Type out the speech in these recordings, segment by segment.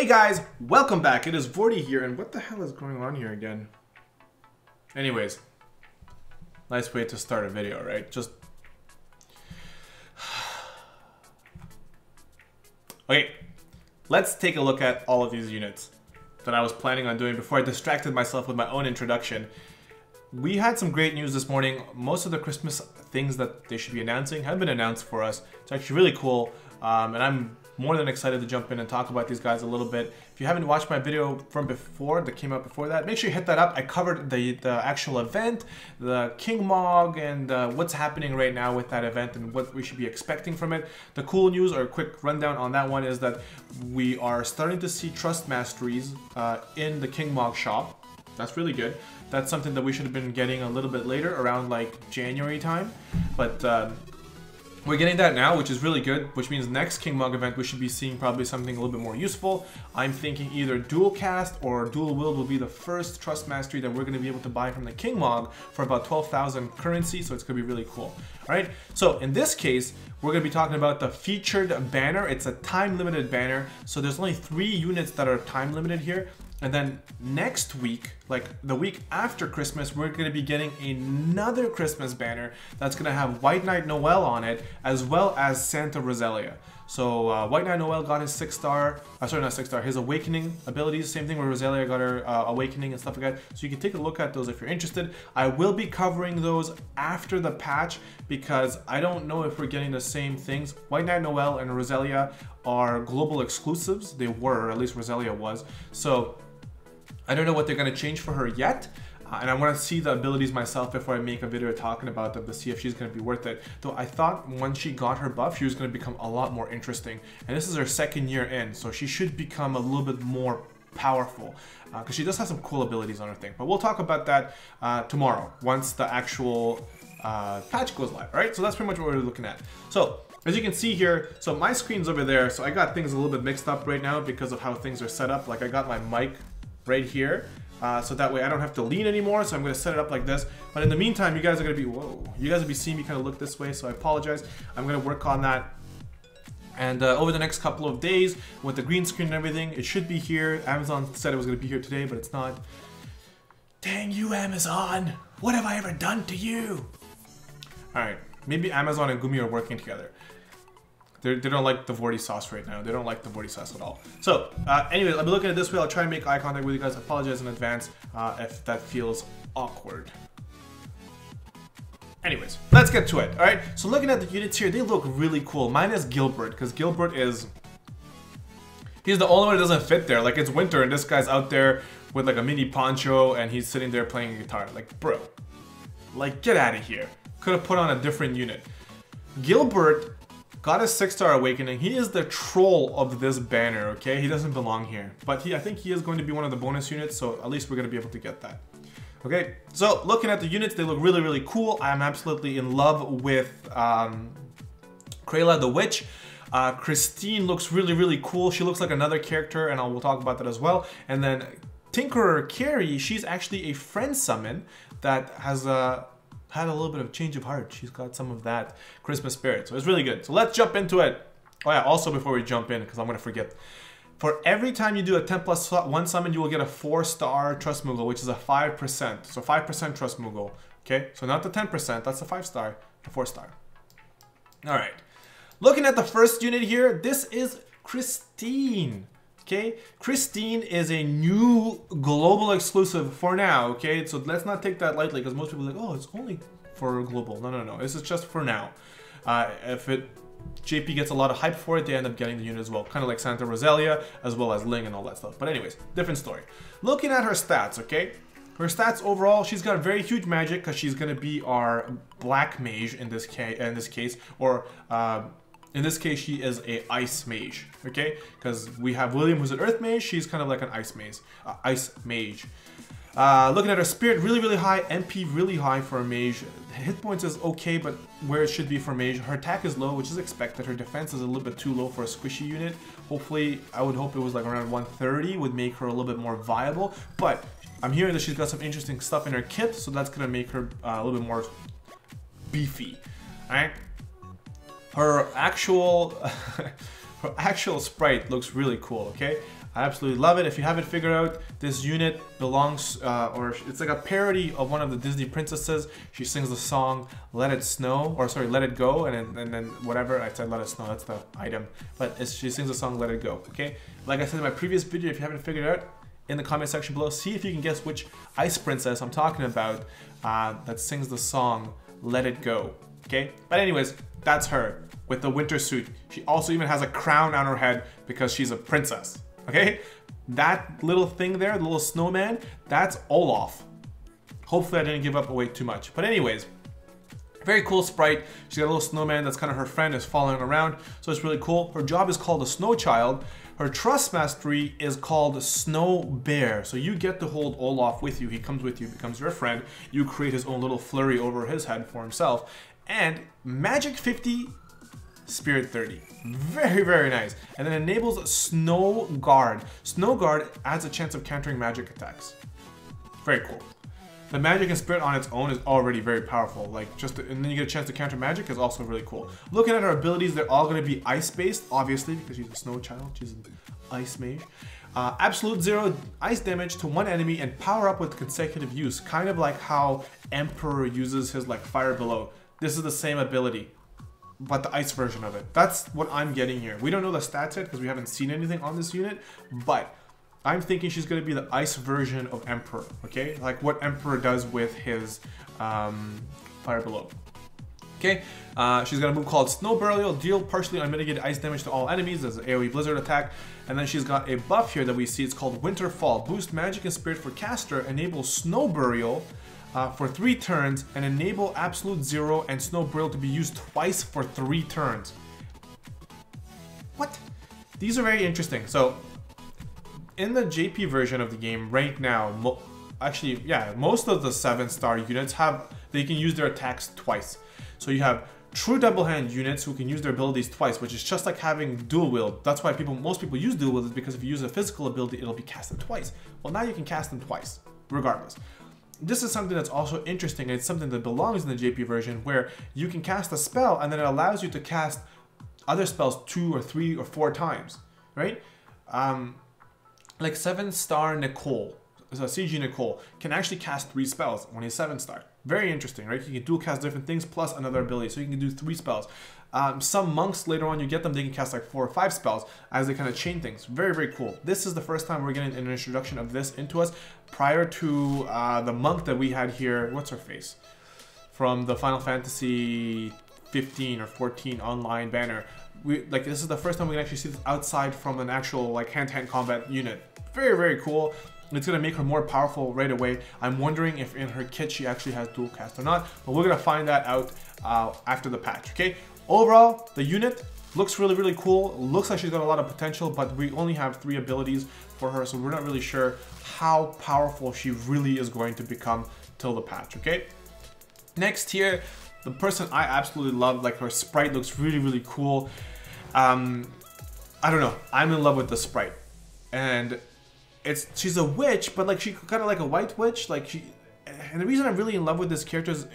Hey guys, welcome back. It is Vortie here, and what the hell is going on here again? Anyways, nice way to start a video, right? Just... Okay, let's take a look at all of these units that I was planning on doing before I distracted myself with my own introduction. We had some great news this morning. Most of the Christmas things that they should be announcing have been announced for us. It's actually really cool, and I'm more than excited to jump in and talk about these guys a little bit. If you haven't watched my video from before, that came out before that, make sure you hit that up. I covered the actual event, the King Mog, and what's happening right now with that event and what we should be expecting from it. The cool news, or a quick rundown on that one, is that we are starting to see Trust Masteries in the King Mog shop. That's really good. That's something that we should have been getting a little bit later, around like January time. But we're getting that now, which is really good, which means next King Mog event we should be seeing probably something a little bit more useful. I'm thinking either dual cast or dual wield will be the first Trust Mastery that we're going to be able to buy from the King Mog for about 12,000 currency, so it's going to be really cool. Alright, so in this case, we're going to be talking about the featured banner. It's a time limited banner, so there's only 3 units that are time limited here. And then next week, like the week after Christmas, we're going to be getting another Christmas banner that's going to have White Knight Noel on it, as well as Santa Rosalia. So White Knight Noel got his 6-star, sorry, not 6-star, his awakening abilities. Same thing with Rosalia got her awakening and stuff like that. So you can take a look at those if you're interested. I will be covering those after the patch because I don't know if we're getting the same things. White Knight Noel and Rosalia are global exclusives. They were, or at least Rosalia was. So I don't know what they're going to change for her yet, and I want to see the abilities myself before I make a video talking about them to see if she's going to be worth it. Though I thought when she got her buff, she was going to become a lot more interesting, and this is her 2nd year in, so she should become a little bit more powerful, because she does have some cool abilities on her thing. But we'll talk about that tomorrow, once the actual patch goes live, alright? So that's pretty much what we're looking at. So as you can see here, so my screen's over there, so I got things a little bit mixed up right now because of how things are set up. Like I got my mic right here, so that way I don't have to lean anymore, so I'm going to set it up like this. But in the meantime, you guys are going to be, whoa, you guys will be seeing me kind of look this way, so I apologize. I'm going to work on that. And over the next couple of days, with the green screen and everything, it should be here. Amazon said it was going to be here today, but it's not. Dang you, Amazon! What have I ever done to you? Alright, maybe Amazon and Gumi are working together. They don't like the Vortie sauce right now. They don't like the Vortie sauce at all. So, anyways, I'll be looking at it this way. I'll try and make eye contact with you guys. I apologize in advance if that feels awkward. Anyways, let's get to it, alright? So looking at the units here, they look really cool. Mine is Gilbert, because Gilbert is... He's the only one that doesn't fit there. Like, it's winter, and this guy's out there with, like, a mini poncho, and he's sitting there playing a guitar. Like, bro. Like, get out of here. Could have put on a different unit. Gilbert got a 6-star awakening. He is the troll of this banner, okay? He doesn't belong here. But I think he is going to be one of the bonus units, so at least we're going to be able to get that. Okay, so looking at the units, they look really, really cool. I'm absolutely in love with Kryla the Witch. Christine looks really, really cool. She looks like another character, and we'll talk about that as well. And then Tinkerer Carrie, she's actually a friend summon that has had a little bit of change of heart. She's got some of that Christmas spirit, so it's really good. So let's jump into it. Oh yeah, also before we jump in, because I'm gonna forget, for every time you do a 10+1 summon, you will get a 4-star Trust Moogle, which is a 5%. So 5% Trust Moogle. Okay, so not the 10%, that's the 5-star, the 4-star. All right, looking at the first unit here, this is Christine. Okay, Christine is a new global exclusive for now, okay? So let's not take that lightly, because most people are like, oh, it's only for global. No, no, no, this is just for now. If JP gets a lot of hype for it, they end up getting the unit as well. Kind of like Santa Rosalia, as well as Ling and all that stuff. But anyways, different story. Looking at her stats, okay? Her stats overall, she's got very huge magic, because she's going to be our black mage in this case, or... in this case, she is a ice mage, okay? Because we have William, who's an earth mage. She's kind of like an ice mage. Looking at her spirit, really, really high. MP really high for a mage. Hit points is okay, but where it should be for a mage. Her attack is low, which is expected. Her defense is a little bit too low for a squishy unit. Hopefully, I would hope it was like around 130 would make her a little bit more viable. But I'm hearing that she's got some interesting stuff in her kit, so that's gonna make her a little bit more beefy. All right. Her actual sprite looks really cool, okay? I absolutely love it. If you haven't figured out, this unit belongs, or it's like a parody of one of the Disney princesses. She sings the song "Let It Snow," or sorry, "Let It Go," and then whatever. I said "Let It Snow." That's the item, but she sings the song "Let It Go." Okay, like I said in my previous video, if you haven't figured it out, in the comment section below, see if you can guess which ice princess I'm talking about that sings the song "Let It Go." Okay, but anyways, that's her with the winter suit. She also even has a crown on her head because she's a princess. Okay, that little thing there, the little snowman, that's Olaf. Hopefully I didn't give up away too much. But anyways, very cool sprite. She's got a little snowman that's kind of her friend, is following around, so it's really cool. Her job is called a snow child. Her trust mastery is called Snow Bear. So you get to hold Olaf with you. He comes with you, becomes your friend. You create his own little flurry over his head for himself. And Magic 50, Spirit 30. Very, very nice. And then enables Snow Guard. Snow Guard adds a chance of countering magic attacks. Very cool. The magic and spirit on its own is already very powerful. Like and then you get a chance to counter magic is also really cool. Looking at her abilities, they're all going to be ice based, obviously, because she's a snow child. She's an ice mage. Absolute 0 ice damage to one enemy and power up with consecutive use. Kind of like how Emperor uses his like fire below. This is the same ability, but the ice version of it. That's what I'm getting here. We don't know the stats yet because we haven't seen anything on this unit, but I'm thinking she's going to be the ice version of Emperor, okay? Like what Emperor does with his fire below. Okay, she's got a move called Snow Burial, deal partially unmitigated ice damage to all enemies as an AoE Blizzard attack. And then she's got a buff here that we see, it's called Winter Fall. Boost magic and spirit for caster, enable Snow Burial for 3 turns, and enable Absolute 0 and Snow Burial to be used twice for 3 turns. What? These are very interesting. So, in the JP version of the game right now, most of the 7-star units they can use their attacks twice. So you have true double hand units who can use their abilities twice, which is just like having dual wield. That's why most people use dual wield, is because if you use a physical ability, it'll be casted twice. Well, now you can cast them twice, regardless. This is something that's also interesting, and it's something that belongs in the JP version, where you can cast a spell and then it allows you to cast other spells 2 or 3 or 4 times, right? Like 7-star Nicole, so CG Nicole, can actually cast 3 spells when he's 7-star. Very interesting, right? You can dual cast different things plus another ability, so you can do 3 spells. Some monks, later on you get them, they can cast like 4 or 5 spells as they kind of chain things. Very, very cool. This is the first time we're getting an introduction of this into us. Prior to the monk that we had here, what's her face? From the Final Fantasy 15 or 14 online banner. This is the first time we can actually see this outside from an actual like hand-to-hand combat unit. Very, very cool. It's going to make her more powerful right away. I'm wondering if in her kit she actually has dual cast or not, but we're going to find that out after the patch, okay? Overall, the unit looks really, really cool. Looks like she's got a lot of potential, but we only have 3 abilities for her, so we're not really sure how powerful she really is going to become till the patch, okay? Next here, the person I absolutely love, like her sprite looks really, really cool. I don't know, I'm in love with the sprite. And she's a witch, but like she kind of like a white witch, and the reason I'm really in love with this character is,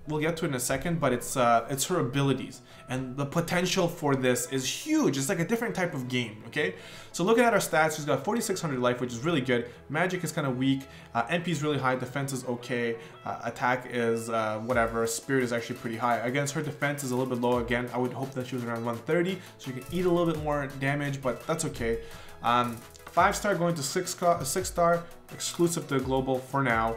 we'll get to it in a second, but it's her abilities, and the potential for this is huge. It's like a different type of game, okay? So looking at her stats, she's got 4,600 life, which is really good. Magic is kind of weak. MP is really high. Defense is okay. Attack is whatever. Spirit is actually pretty high. Against her defense is a little bit low. Again, I would hope that she was around 130, so you can eat a little bit more damage, but that's okay. 5-star going to 6-star, exclusive to global for now.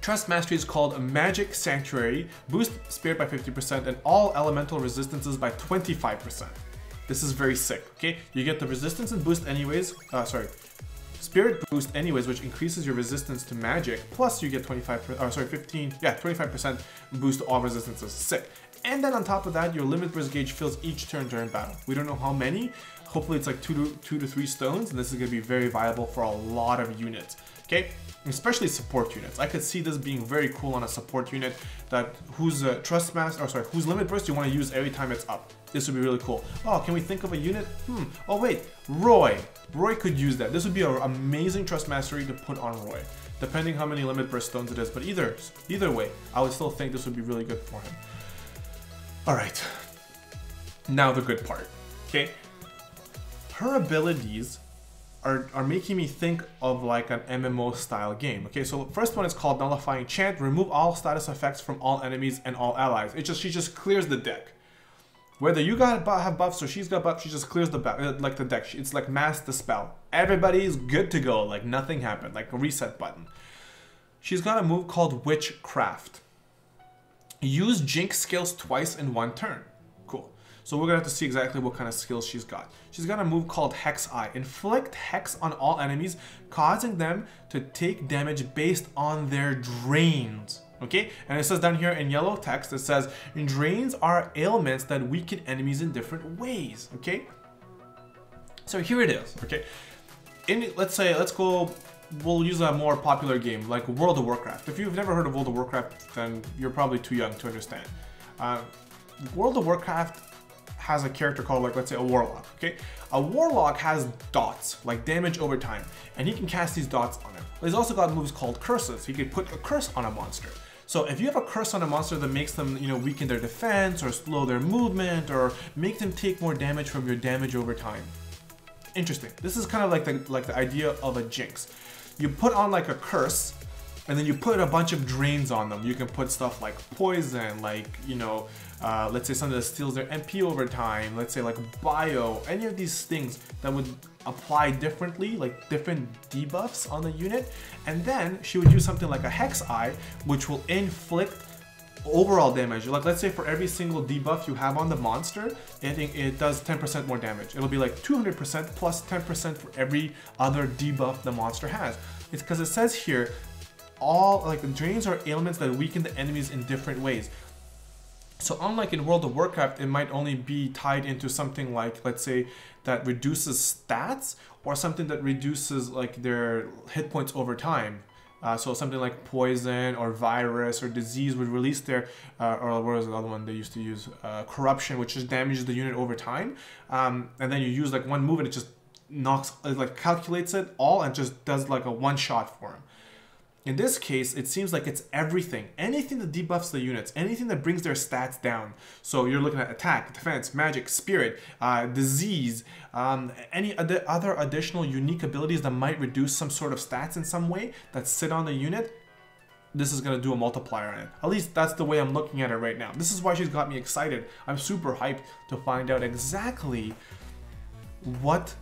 Trust Mastery is called Magic Sanctuary. Boost Spirit by 50% and all elemental resistances by 25%. This is very sick, okay? You get the resistance and boost anyways, Spirit boost anyways, which increases your resistance to magic, plus you get 25% boost to all resistances. Sick. And then on top of that, your limit burst gauge fills each turn during battle. We don't know how many. Hopefully it's like 2 to 3 stones, and this is going to be very viable for a lot of units, okay? Especially support units. I could see this being very cool on a support unit whose whose limit burst you want to use every time it's up. This would be really cool. Oh, can we think of a unit? Oh wait, Roy. Roy could use that. This would be an amazing Trust Mastery to put on Roy, depending how many limit burst stones it is. But either way, I would still think this would be really good for him. All right, now the good part. Okay, her abilities are making me think of like an MMO style game. Okay, so first one is called Nullifying Chant. Remove all status effects from all enemies and all allies. She just clears the deck. Whether you have buffs or she's got buffs, she just clears the deck. It's like mass dispel. Everybody's good to go. Like nothing happened. Like a reset button. She's got a move called Witchcraft. Use Jinx skills twice in one turn. Cool. So we're gonna have to see exactly what kind of skills she's got. She's got a move called Hex Eye. Inflict Hex on all enemies, causing them to take damage based on their drains. Okay, and it says down here in yellow text, it says, drains are ailments that weaken enemies in different ways. Okay, so here it is. Okay, we'll use a more popular game like World of Warcraft. If you've never heard of World of Warcraft, then you're probably too young to understand. World of Warcraft has a character called, like, let's say a Warlock. Okay, a Warlock has dots, like damage over time, and he can cast these dots on him. He's also got moves called curses. He could put a curse on a monster. So if you have a curse on a monster that makes them, weaken their defense or slow their movement or make them take more damage from your damage over time. Interesting. This is kind of like the idea of a Jinx. You put on like a curse, and then you put a bunch of drains on them. You can put stuff like poison, like, let's say something that steals their MP over time, let's say like bio, any of these things that would apply differently, like different debuffs on the unit. And then she would use something like a Hex Eye, which will inflict overall damage. Like, let's say for every single debuff you have on the monster, I think it does 10% more damage. It'll be like 200% plus 10% for every other debuff the monster has. It's because it says here, all like the drains are ailments that weaken the enemies in different ways. So unlike in World of Warcraft, it might only be tied into something like, let's say, that reduces stats, or something that reduces like their hit points over time. So something like poison or virus or disease would release their, or what was the other one they used to use? Corruption, which just damages the unit over time. And then you use like one move and it just calculates it all and just does like a one shot for him. In this case, it seems like it's everything. Anything that debuffs the units, anything that brings their stats down. So you're looking at attack, defense, magic, spirit, disease, any other additional unique abilities that might reduce some sort of stats in some way that sit on the unit. This is going to do a multiplier on it. At least that's the way I'm looking at it right now. This is why she's got me excited. I'm super hyped to find out exactly what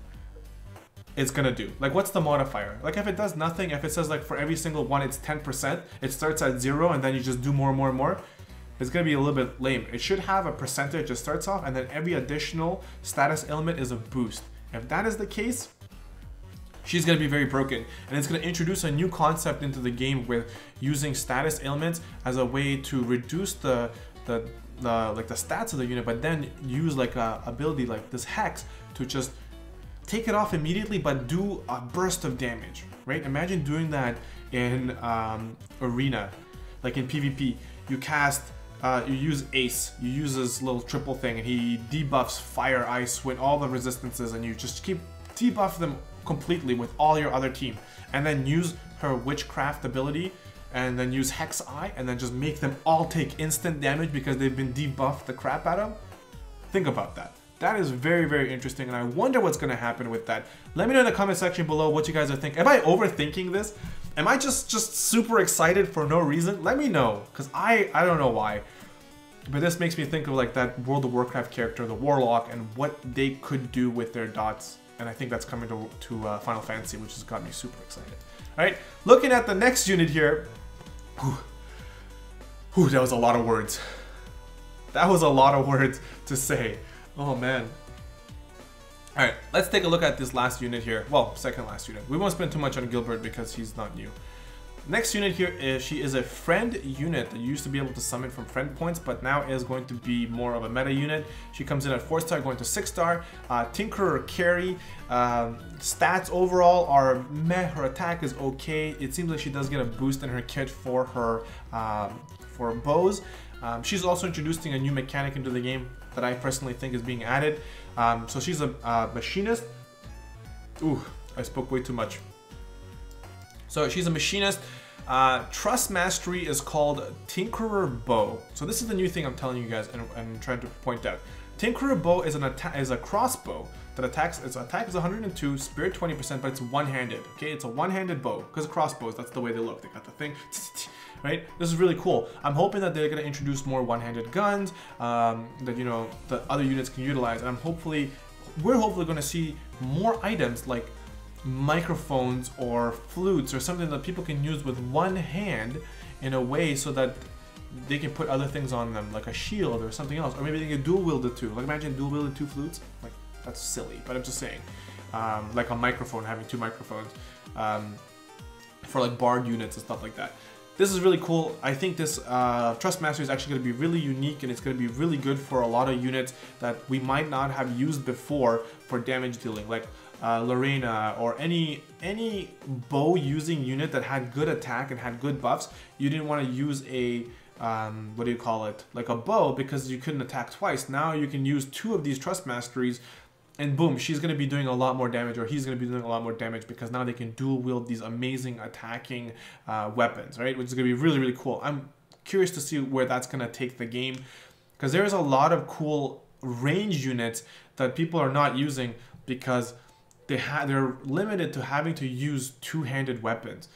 it's gonna do. Like, what's the modifier? Like, if it does nothing, if it says like for every single one it's 10%, it starts at 0 and then you just do more and more and more, it's gonna be a little bit lame. It should have a percentage that starts off and then every additional status element is a boost. If that is the case, she's gonna be very broken, and it's gonna introduce a new concept into the game with using status ailments as a way to reduce the stats of the unit, but then use like a ability like this Hex to just take it off immediately, but do a burst of damage, right? Imagine doing that in Arena, like in PvP. You cast, you use Ace, you use this little triple thing, and he debuffs Fire, Ice, with all the resistances, and you just keep debuff them completely with all your other team, and then use her Witchcraft ability, and then use Hex Eye, and then just make them all take instant damage because they've been debuffed the crap out of. Think about that. That is very, very interesting, and I wonder what's going to happen with that. Let me know in the comment section below what you guys are thinking. Am I overthinking this? Am I just super excited for no reason? Let me know, because I don't know why. But this makes me think of like that World of Warcraft character, the Warlock, and what they could do with their dots. And I think that's coming to Final Fantasy, which has got me super excited. All right, looking at the next unit here. Whew, that was a lot of words. That was a lot of words to say. Oh man. Alright, let's take a look at this last unit here. Well, second last unit. We won't spend too much on Gilbert because he's not new. Next unit here is, she is a friend unit that used to be able to summon from friend points, but now is going to be more of a meta unit. She comes in at 4-star, going to 6-star. Tinkerer Carrie. Stats overall are meh. Her attack is okay. It seems like she does get a boost in her kit for her for bows. She's also introducing a new mechanic into the game that I personally think is being added. So she's a machinist. Ooh, I spoke way too much. So she's a machinist. Trust Mastery is called Tinkerer Bow. So this is the new thing I'm telling you guys and trying to point out. Tinkerer Bow is a crossbow that attacks. Its attack is 102, spirit 20%, but it's one-handed. Okay, it's a one-handed bow because crossbows. That's the way they look. They got the thing, right? This is really cool. I'm hoping that they're gonna introduce more one-handed guns that you know the other units can utilize, and we're hopefully gonna see more items like microphones or flutes or something that people can use with one hand in a way so that they can put other things on them, like a shield or something else, or maybe they can dual wield it too. Like imagine dual wielding 2 flutes. Like that's silly, but I'm just saying, like a microphone, having 2 microphones for like bard units and stuff like that. This is really cool. I think this Trust Mastery is actually going to be really unique, and it's going to be really good for a lot of units that we might not have used before for damage dealing, like Lorena or any bow using unit that had good attack and had good buffs. You didn't want to use a what do you call it, like a bow, because you couldn't attack twice. Now you can use 2 of these Trust Masteries and boom, she's going to be doing a lot more damage, or he's going to be doing a lot more damage, because now they can dual wield these amazing attacking weapons, right? Which is going to be really, really cool. I'm curious to see where that's going to take the game, because there's a lot of cool range units that people are not using because they're limited to having to use 2-handed weapons.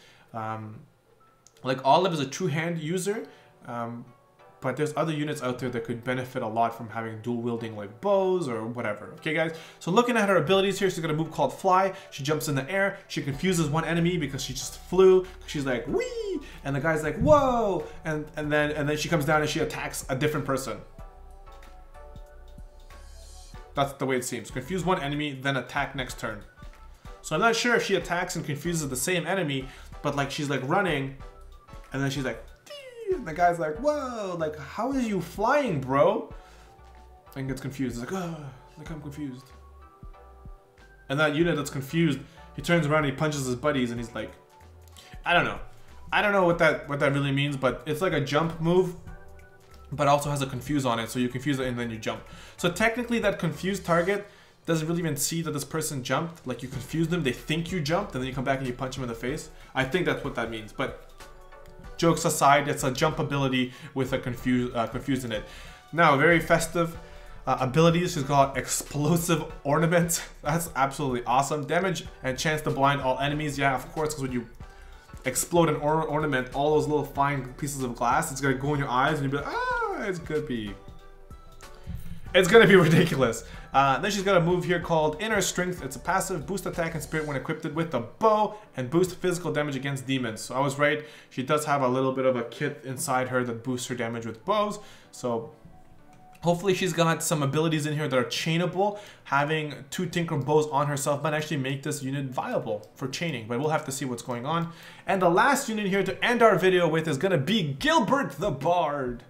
Like Olive is a 2-hand user, but there's other units out there that could benefit a lot from having dual wielding like bows or whatever. Okay guys, so looking at her abilities here, she's got a move called Fly. She jumps in the air, she confuses one enemy because she just flew. She's like, wee, and the guy's like, whoa, and then she comes down and she attacks a different person. That's the way it seems. Confuse one enemy, then attack next turn. So I'm not sure if she attacks and confuses the same enemy, but like she's like running, and then she's like, and the guy's like, whoa, like how are you flying, bro? And gets confused. He's like, oh, like I'm confused. And that unit that's confused, he turns around and he punches his buddies, and he's like, I don't know what that really means, but it's like a jump move, but also has a confuse on it, so you confuse it and then you jump. So technically that confused target doesn't really even see that this person jumped. Like you confuse them, they think you jumped, and then you come back and you punch them in the face. I think that's what that means, but jokes aside, it's a jump ability with a confused in it. Now, very festive abilities. She's got explosive ornament. That's absolutely awesome. Damage and chance to blind all enemies. Yeah, of course, because when you explode an ornament, all those little fine pieces of glass, it's gonna go in your eyes, and you'll be like, ah, it's gonna be ridiculous. Then she's got a move here called Inner Strength. It's a passive, boost attack and spirit when equipped with a bow, and boost physical damage against demons. So I was right, she does have a little bit of a kit inside her that boosts her damage with bows. So hopefully she's got some abilities in here that are chainable. Having 2 Tinker bows on herself might actually make this unit viable for chaining, but we'll have to see what's going on. And the last unit here to end our video with is gonna be Gilbert the Bard.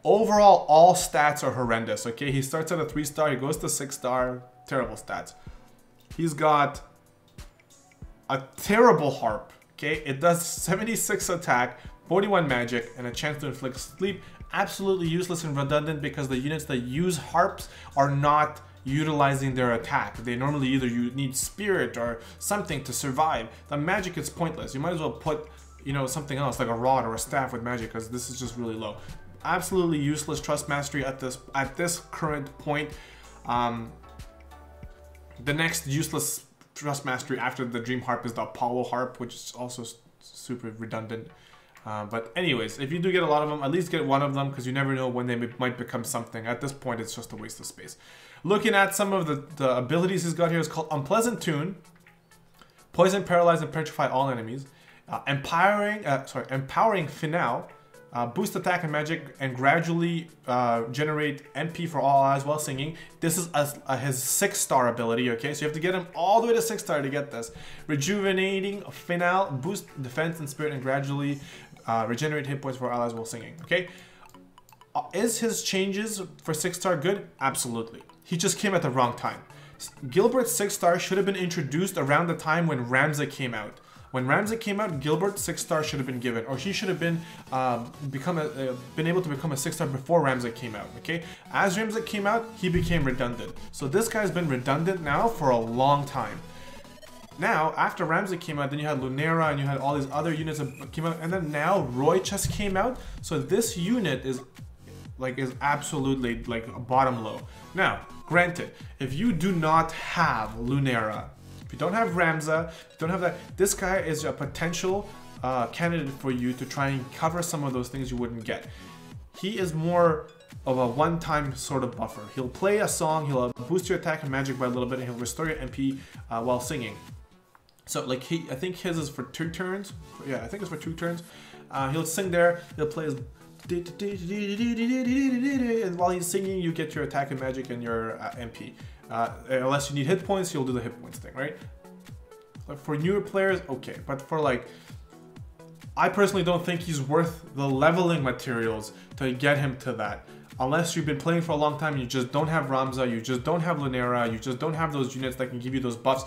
Overall, all stats are horrendous, okay? He starts at a 3-star, he goes to 6-star, terrible stats. He's got a terrible harp, okay? It does 76 attack, 41 magic, and a chance to inflict sleep. Absolutely useless and redundant because the units that use harps are not utilizing their attack. They normally either you need spirit or something to survive. The magic is pointless. You might as well put, you know, something else like a rod or a staff with magic, because this is just really low. Absolutely useless Trust Mastery at this current point. The next useless Trust Mastery after the Dream Harp is the Apollo Harp, which is also super redundant. But anyways, if you do get a lot of them, at least get one of them, because you never know when they might become something. At this point, it's just a waste of space. Looking at some of the abilities he's got here, is called Unpleasant Tune, Poison, Paralyze, and Petrify all enemies, Empowering Finale, boost attack and magic, and gradually generate MP for all allies while singing. This is his 6-star ability, okay? So you have to get him all the way to 6-star to get this. Rejuvenating Finale, boost defense and spirit, and gradually regenerate hit points for allies while singing, okay? Is his changes for 6-star good? Absolutely. He just came at the wrong time. Gilbert's 6-star should have been introduced around the time when Ramza came out. When Ramza came out, Gilbert's 6-star should have been given, or he should have been been able to become a 6-star before Ramza came out. Okay, as Ramza came out, he became redundant. So this guy's been redundant now for a long time. Now, after Ramza came out, then you had Lunera and you had all these other units that came out, and then now Roy just came out. So this unit is like is absolutely like a bottom low. Now, granted, if you do not have Lunera, if you don't have Ramza, if you don't have that, this guy is a potential candidate for you to try and cover some of those things you wouldn't get. He is more of a one-time sort of buffer. He'll play a song, he'll boost your attack and magic by a little bit, and he'll restore your MP while singing. So like I think his is for 2 turns. Yeah, I think it's for 2 turns. He'll sing there, he'll play his and while he's singing you get your attack and magic and your MP. Unless you need hit points, you'll do the hit points thing, right? Like for newer players, okay, but for like, I personally don't think he's worth the leveling materials to get him to that. Unless you've been playing for a long time and you just don't have Ramza, you just don't have Lunera, you just don't have those units that can give you those buffs.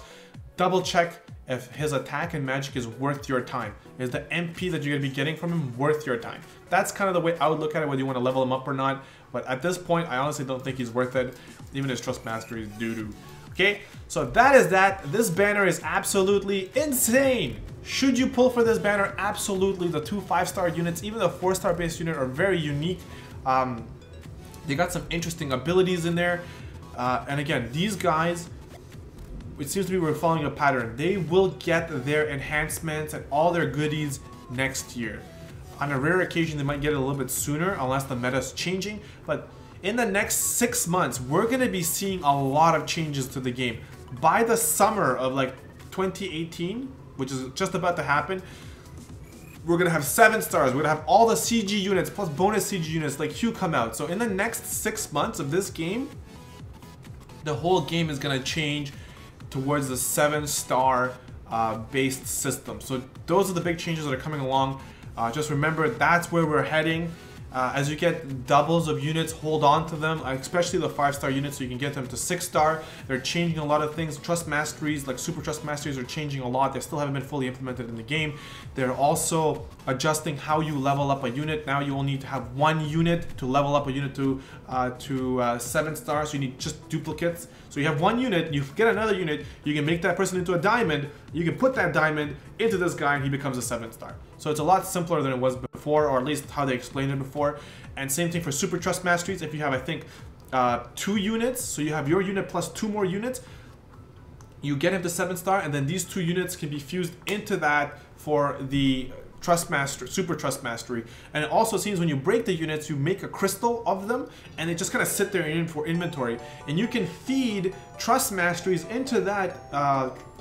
Double check if his attack and magic is worth your time. Is the MP that you're going to be getting from him worth your time? That's kind of the way I would look at it, whether you want to level him up or not. But at this point, I honestly don't think he's worth it. Even his Trust Mastery is doo-doo. Okay, so that is that. This banner is absolutely insane. Should you pull for this banner? Absolutely. The 2 5-star units, even the 4-star base unit are very unique. They got some interesting abilities in there. And again, these guys, it seems to be we're following a pattern. They will get their enhancements and all their goodies next year. On a rare occasion, they might get it a little bit sooner unless the meta is changing. But in the next 6 months, we're going to be seeing a lot of changes to the game. By the summer of like 2018, which is just about to happen, we're going to have 7 stars. We're going to have all the CG units plus bonus CG units like Hugh come out. So in the next 6 months of this game, the whole game is going to change towards the 7-star based system. So those are the big changes that are coming along. Just remember, that's where we're heading. As you get doubles of units, hold on to them, especially the 5-star units, so you can get them to 6-star. They're changing a lot of things. Trust Masteries, like Super Trust Masteries, are changing a lot. They still haven't been fully implemented in the game. They're also adjusting how you level up a unit. Now you only need to have 1 unit to level up a unit to 7 stars. So you need just duplicates. So you have 1 unit, you get another unit, you can make that person into a diamond, you can put that diamond into this guy and he becomes a 7-star. So it's a lot simpler than it was before, or at least how they explained it before. And same thing for Super Trust Masteries. If you have, I think, 2 units, so you have your unit plus 2 more units, you get him to 7-star, and then these 2 units can be fused into that for the Trust Master, Super Trust Mastery. And it also seems when you break the units, you make a crystal of them, and they just kind of sit there in for inventory. And you can feed Trust Masteries into that,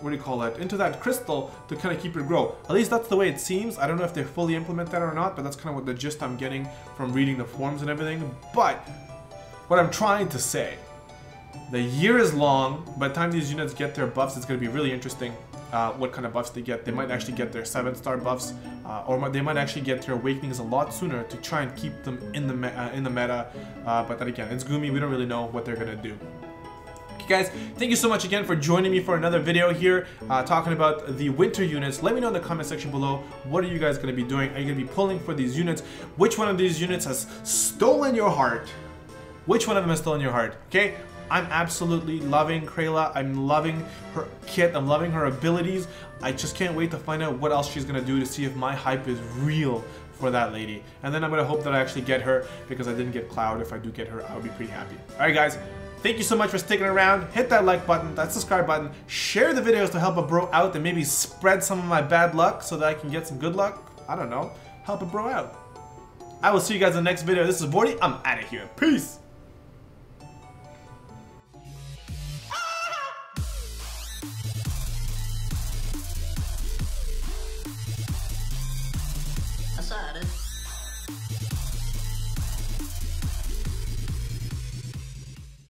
what do you call it, into that crystal to kind of keep it grow. At least that's the way it seems. I don't know if they fully implement that or not, but that's kind of what the gist I'm getting from reading the forums and everything. But what I'm trying to say, the year is long. By the time these units get their buffs, it's going to be really interesting. What kind of buffs they get. They might actually get their 7-star buffs, or they might actually get their awakenings a lot sooner to try and keep them in the meta. But then again, it's Gumi. We don't really know what they're gonna do. Okay, guys, thank you so much again for joining me for another video here, talking about the winter units. Let me know in the comment section below, what are you guys gonna be doing? Are you gonna be pulling for these units? Which one of these units has stolen your heart? Which one of them has stolen your heart? Okay. I'm absolutely loving Kryla. I'm loving her kit. I'm loving her abilities. I just can't wait to find out what else she's going to do to see if my hype is real for that lady. And then I'm going to hope that I actually get her, because I didn't get Cloud. If I do get her, I'll be pretty happy. Alright guys, thank you so much for sticking around. Hit that like button, that subscribe button. Share the videos to help a bro out and maybe spread some of my bad luck so that I can get some good luck. I don't know. Help a bro out. I will see you guys in the next video. This is Vortie. I'm out of here. Peace. I saw it.